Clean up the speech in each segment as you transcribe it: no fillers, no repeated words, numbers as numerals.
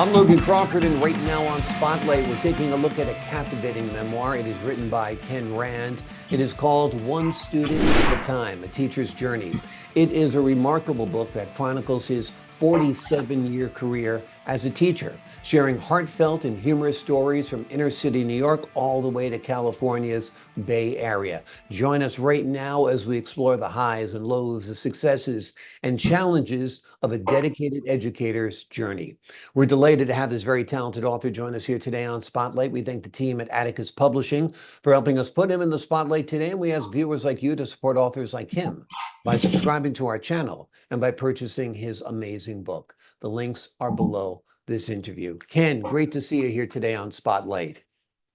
I'm Logan Crawford, and right now on Spotlight, we're taking a look at a captivating memoir. It is written by Ken Rand. It is called One Student at a Time, A Teacher's Journey. It is a remarkable book that chronicles his 47-year career as a teacher, sharing heartfelt and humorous stories from inner city New York all the way to California's Bay Area. Join us right now as we explore the highs and lows, the successes and challenges of a dedicated educator's journey. We're delighted to have this very talented author join us here today on Spotlight. We thank the team at Atticus Publishing for helping us put him in the spotlight today, and we ask viewers like you to support authors like him by subscribing to our channel and by purchasing his amazing book. The links are below this interview. Ken, great to see you here today on Spotlight.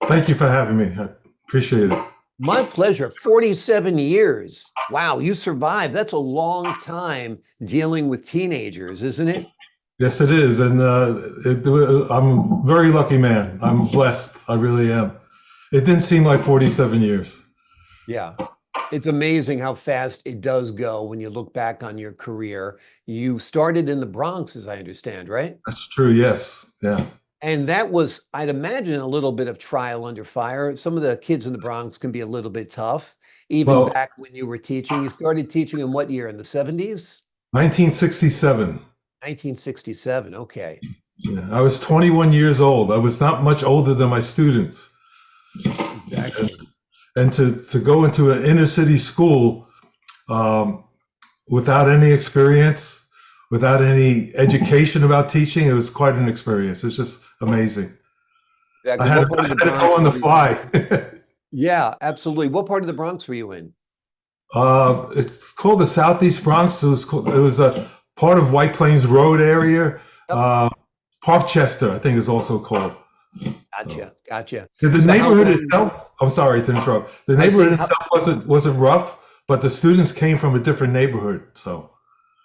Thank you for having me. I appreciate it. My pleasure. 47 years. Wow, you survived. That's a long time dealing with teenagers, isn't it? Yes, it is. And I'm a very lucky man. I'm blessed. I really am. It didn't seem like 47 years. Yeah. It's amazing how fast it does go when you look back on your career. You started in the Bronx, as I understand, right? That's true. Yes. Yeah. And that was, I'd imagine, a little bit of trial under fire. Some of the kids in the Bronx can be a little bit tough, even Well, back when you were teaching. You started teaching in what year? In the 70s? 1967. 1967. Okay. Yeah, I was 21 years old. I was not much older than my students. Exactly. And to go into an inner city school without any experience, without any education about teaching, it was quite an experience. It's just amazing. Exactly. I had What part of the to Bronx go on the were you in? fly. Yeah, absolutely. What part of the Bronx were you in? It's called the Southeast Bronx. It was a part of White Plains Road area. Yep. Parkchester, I think, is also called. So, Gotcha. the So how neighborhood long? itself. I'm sorry to interrupt. The I was saying neighborhood how. itself wasn't rough, but the students came from a different neighborhood. So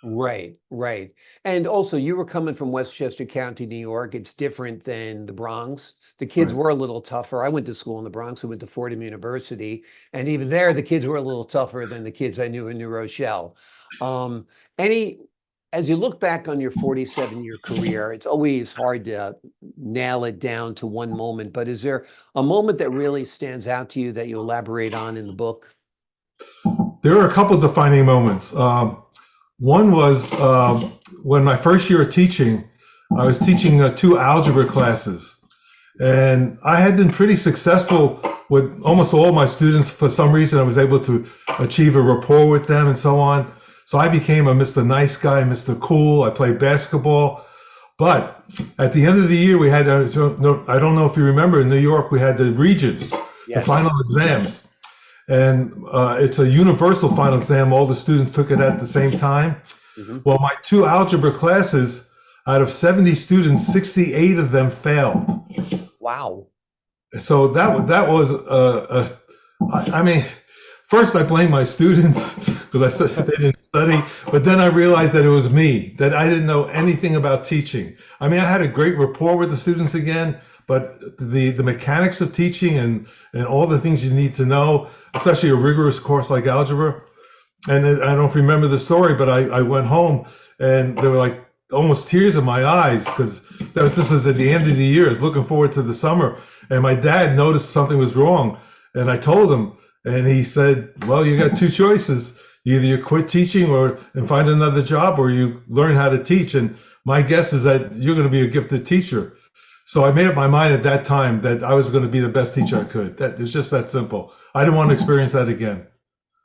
Right, right. And also, you were coming from Westchester County, New York. It's different than the Bronx. The kids right. were a little tougher. I went to school in the Bronx. I went to Fordham University, and even there, the kids were a little tougher than the kids I knew in New Rochelle. Um, any, as you look back on your 47-year career, it's always hard to nail it down to one moment, but is there a moment that really stands out to you that you elaborate on in the book? There are a couple of defining moments. One was when my first year of teaching, I was teaching two algebra classes. And I had been pretty successful with almost all my students. For some reason, I was able to achieve a rapport with them and so on. So I became a Mr. Nice Guy, Mr. Cool. I played basketball. But at the end of the year, we had, I don't know if you remember, in New York, we had the regents, the Yes. final exams. And it's a universal final exam. All the students took it at the same time. Mhm. Well, my two algebra classes, out of 70 students, 68 of them failed. Wow. So that was I mean, first I blamed my students because I said they didn't study, but then I realized that it was me, that I didn't know anything about teaching. I mean, I had a great rapport with the students again, but the mechanics of teaching and all the things you need to know, especially a rigorous course like algebra. And I don't remember the story, but I went home and there were like almost tears in my eyes because that was just as at the end of the year. I was looking forward to the summer, and my dad noticed something was wrong, and I told him, and he said, "Well, you got two choices: either you quit teaching or and find another job, or you learn how to teach." And my guess is that you're going to be a gifted teacher. So I made up my mind at that time that I was going to be the best teacher I could. That it's just that simple. I didn't want to experience that again.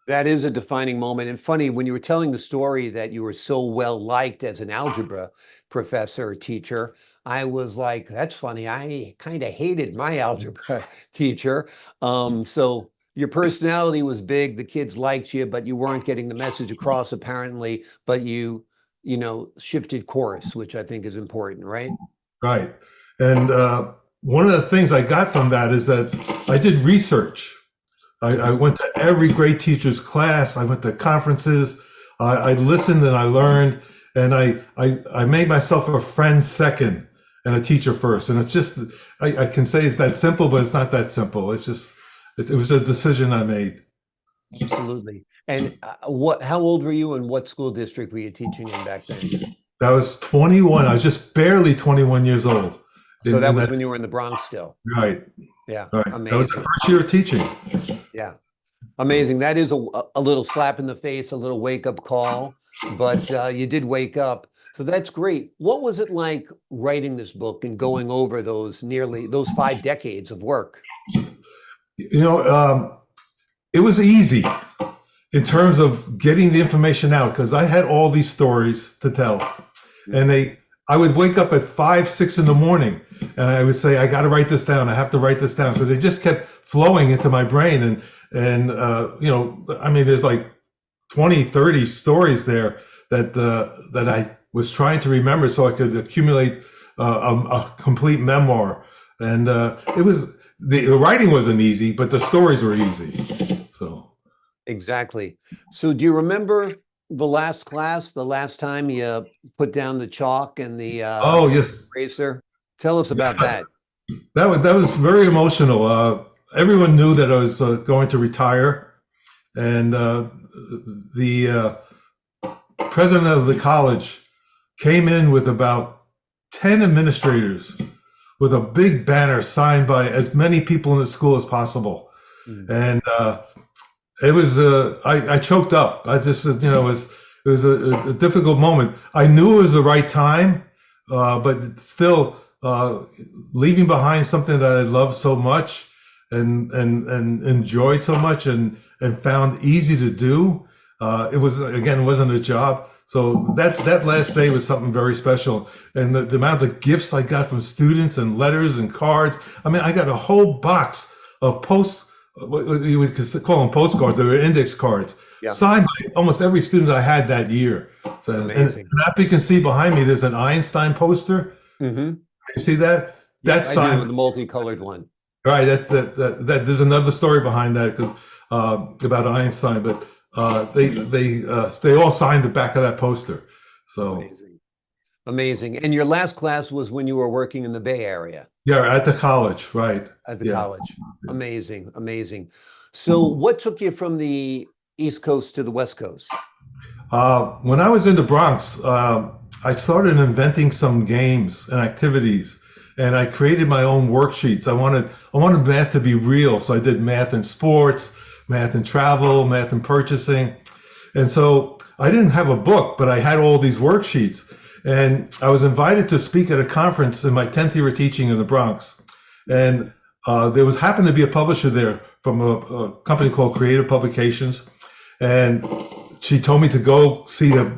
That is a defining moment. And funny, when you were telling the story that you were so well liked as an algebra professor or teacher, I was like, that's funny. I kind of hated my algebra teacher. So your personality was big, the kids liked you, but you weren't getting the message across apparently, but you shifted course, which I think is important, right? Right. And one of the things I got from that is that I did research. I went to every great teacher's class. I went to conferences. I listened and I learned, and I made myself a friend second and a teacher first. And it's just I can say it's that simple, but it's not that simple. It's just it was a decision I made. Absolutely. And how old were you and what school district were you teaching in back then? That was 21. I was just barely 21 years old. So that was when you were in the Bronx still. Right, Yeah, right. That was the amazing. first year of teaching. Yeah, amazing. That is a little slap in the face, a little wake up call, but you did wake up. So that's great. What was it like writing this book and going over those 5 decades of work? You know, it was easy in terms of getting the information out because I had all these stories to tell, and I would wake up at 5, 6 in the morning, and I would say, I got to write this down. I have to write this down because they just kept flowing into my brain, and you know, I mean, there's like 20, 30 stories there that I was trying to remember so I could accumulate a complete memoir, and it was the writing wasn't easy, but the stories were easy. So. Exactly. So do you remember the last class, the last time you put down the chalk and the Oh yes, eraser? Tell us about that. that was very emotional. Everyone knew that I was going to retire, and the president of the college came in with about 10 administrators with a big banner signed by as many people in the school as possible, Mm. and it was I choked up. I just it was a difficult moment. I knew it was the right time, but still leaving behind something that I loved so much and enjoyed so much and found easy to do. It was again, it wasn't a job. So that last day was something very special, and the amount of gifts I got from students and letters and cards. I mean, I got a whole box of what you would call them postcards. They were index cards, Yeah, signed by almost every student I had that year. So, amazing. and if you can see behind me, there's an Einstein poster. Hmm. You see that? Yeah, That's I do, signed. the multicolored one. Right. That there's another story behind that because about Einstein, but they all signed the back of that poster. So Amazing. Amazing. And your last class was when you were working in the Bay Area yeah, at the college, right? at the Yeah. college. Amazing. Amazing. So what took you from the East Coast to the West Coast? When I was in the Bronx, I started inventing some games and activities, and I created my own worksheets. I wanted math to be real, so I did math in sports, math in travel, math in purchasing, and so I didn't have a book, but I had all these worksheets, and I was invited to speak at a conference in my 10th year of teaching in the Bronx, and there was happened to be a publisher there from a company called Creative Publications, and she told me to go see her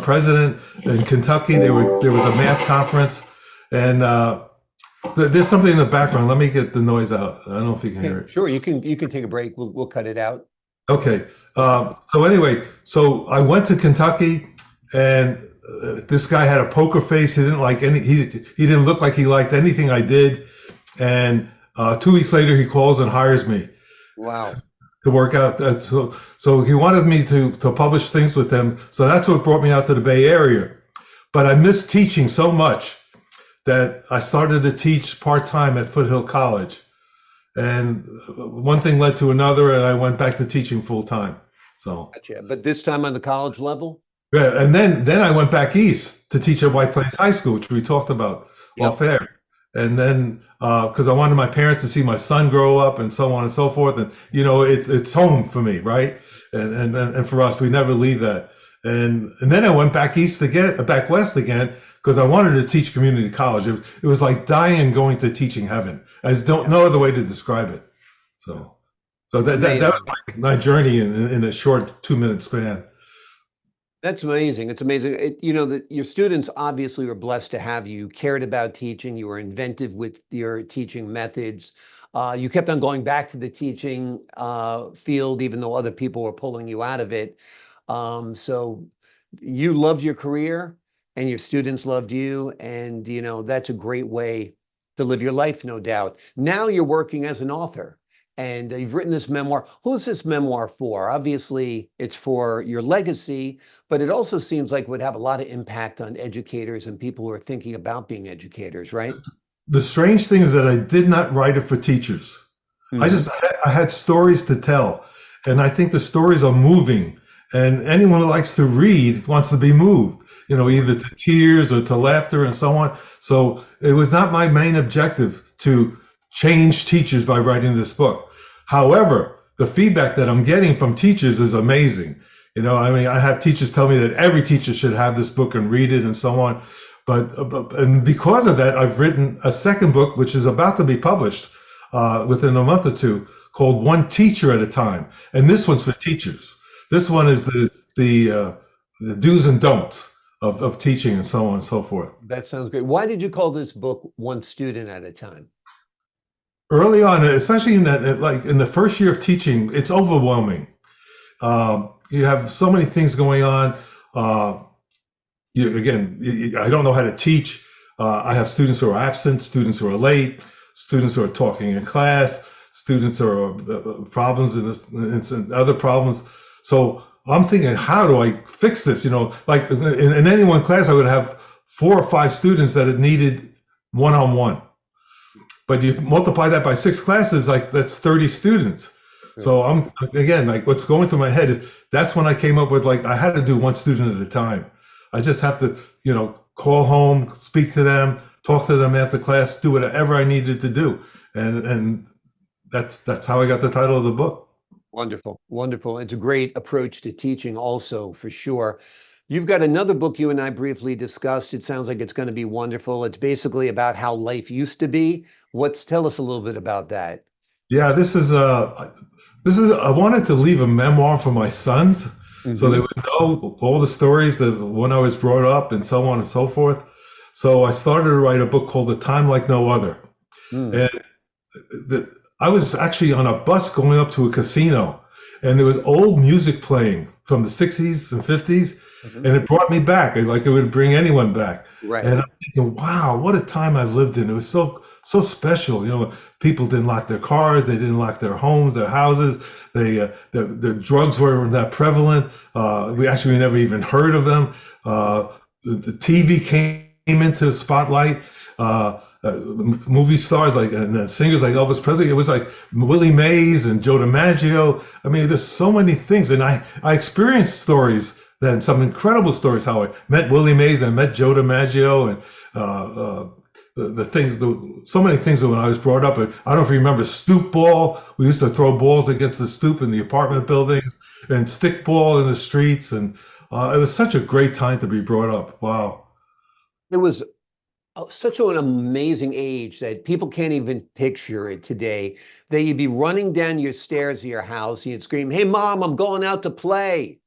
president in Kentucky. There was a math conference, and there's something in the background. Let me get the noise out. I don't know if you can hear Okay, it. sure. You can take a break. We'll cut it out. Okay. So anyway, so I went to Kentucky, and this guy had a poker face. He didn't like any. He didn't look like he liked anything I did. And 2 weeks later, he calls and hires me Wow. to work out. So he wanted me to publish things with him. So that's what brought me out to the Bay Area. But I missed teaching so much that I started to teach part-time at Foothill College. And one thing led to another, and I went back to teaching full-time. So Gotcha. But this time on the college level? yeah, and then I went back east to teach at White Plains High School, which we talked about off Yep. air. And then because I wanted my parents to see my son grow up and so on and so forth, and it's home for me, right? And for us, we never leave that. And then I went back east again, back west again, because I wanted to teach community college. It was like dying and going to teaching heaven. No other way to describe it. So that was my journey in a short 2-minute span. That's amazing. It's amazing. That your students obviously were blessed to have you. You cared about teaching. You were inventive with your teaching methods. You kept on going back to the teaching field, even though other people were pulling you out of it. So you loved your career, and your students loved you, and that's a great way to live your life, no doubt. Now you're working as an author. And you've written this memoir. Who's this memoir for? Obviously, it's for your legacy, but it also seems like it would have a lot of impact on educators and people who are thinking about being educators, right? The strange thing is that I did not write it for teachers. Hmm. I had stories to tell, and I think the stories are moving. And anyone who likes to read wants to be moved. either to tears or to laughter and so on. So it was not my main objective to change teachers by writing this book. However, the feedback that I'm getting from teachers is amazing. I have teachers tell me that every teacher should have this book and read it and so on. And because of that, I've written a second book, which is about to be published within a month or two, called One Teacher at a Time. And this one's for teachers. This one is the do's and don'ts of teaching and so on and so forth. That sounds great. Why did you call this book One Student at a Time? Early on, especially in the first year of teaching, it's overwhelming. You have so many things going on. I don't know how to teach. I have students who are absent, students who are late, students who are talking in class, students who are problems in this and other problems. So I'm thinking, how do I fix this? Like in any one class, I would have 4 or 5 students that had needed one-on-one. But you multiply that by 6 classes, like that's 30 students. So I'm again, like what's going through my head is that's when I came up with, like, I had to do one student at a time. I just have to, call home, speak to them, talk to them after class, do whatever I needed to do. And that's how I got the title of the book. Wonderful, wonderful. It's a great approach to teaching also, for sure. You've got another book you and I briefly discussed. It sounds like it's going to be wonderful. It's basically about how life used to be. Tell us a little bit about that. Yeah, I wanted to leave a memoir for my sons, so they would know all the stories that when I was brought up and so on and so forth. So I started to write a book called A Time Like No Other. And I was actually on a bus going up to a casino, and there was old music playing from the 60s and 50s, and it brought me back, like it would bring anyone back. Right. And I'm thinking, wow, what a time I lived in. It was so special. People didn't lock their cars, they didn't lock their homes, their houses. The drugs were not prevalent. We never even heard of them. The TV came into the spotlight. Movie stars and singers like Elvis Presley. It was like Willie Mays and Joe DiMaggio. I mean, there's so many things, and I experienced stories then, some incredible stories, how I met Willie Mays and met Joe DiMaggio, and so many things that when I was brought up. I don't know if you remember stoop ball. We used to throw balls against the stoop in the apartment buildings, and stick ball in the streets, and it was such a great time to be brought up. Wow. It was such an amazing age that people can't even picture it today. That you'd be running down your stairs of your house and you'd scream, "Hey, Mom, I'm going out to play."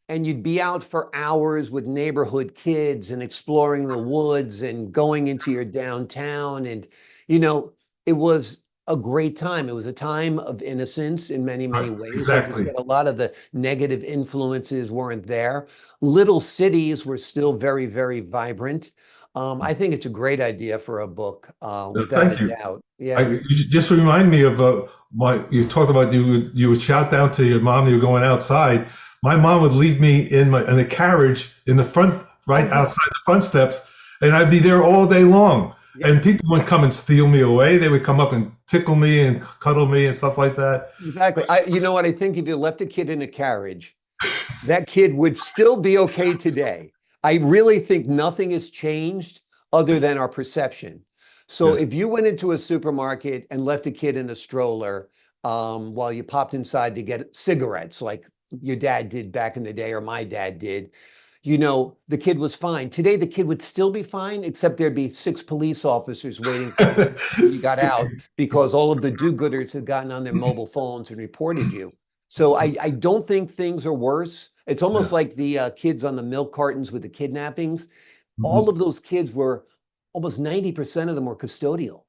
And you'd be out for hours with neighborhood kids and exploring the woods and going into your downtown. And, it was a great time. It was a time of innocence in many, many ways. Exactly. Like a lot of the negative influences weren't there. Little cities were still very, very vibrant. I think it's a great idea for a book, without a doubt. Yeah. You just remind me of you talked about you would shout down to your mom that you were going outside. My mom would leave me in a carriage in the front, right outside the front steps, and I'd be there all day long. Yeah. And people would come and steal me away. They would come up and tickle me and cuddle me and stuff like that. Exactly. You know what? I think if you left a kid in a carriage, that kid would still be okay today. I really think nothing has changed other than our perception. So if you went into a supermarket and left a kid in a stroller while you popped inside to get cigarettes, like your dad did back in the day, or my dad did, the kid was fine. Today, the kid would still be fine, except there'd be 6 police officers waiting for you when you got out, because all of the do-gooders had gotten on their mobile phones and reported you. So I don't think things are worse. It's almost like the kids on the milk cartons with the kidnappings. All of those kids were, almost 90% of them were custodial.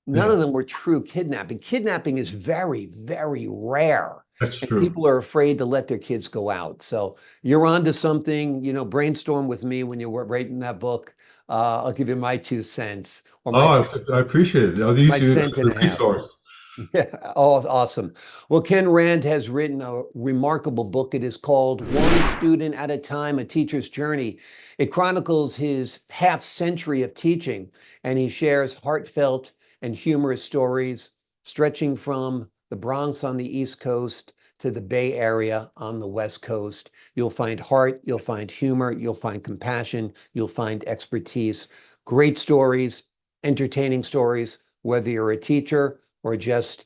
None of them were true kidnapping. Kidnapping is very, very rare. That's and true. People are afraid to let their kids go out. So you're onto something. Brainstorm with me when you're writing that book. I'll give you my 2 cents. Or I appreciate it. I'll use you as a resource. Yeah. Oh, awesome. Well, Ken Rand has written a remarkable book. It is called One Student at a Time, A Teacher's Journey. It chronicles his half century of teaching, and he shares heartfelt and humorous stories stretching from the Bronx on the East Coast to the Bay Area on the West Coast. You'll find heart, you'll find humor, you'll find compassion, you'll find expertise, great stories, entertaining stories, whether you're a teacher or just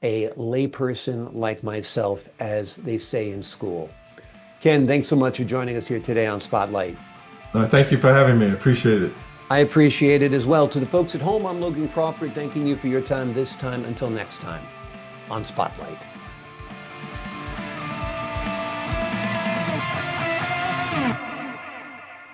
a layperson like myself, as they say in school. Ken, thanks so much for joining us here today on Spotlight. Thank you for having me. I appreciate it. I appreciate it as well. To the folks at home, I'm Logan Crawford, thanking you for your time this time. Until next time on Spotlight.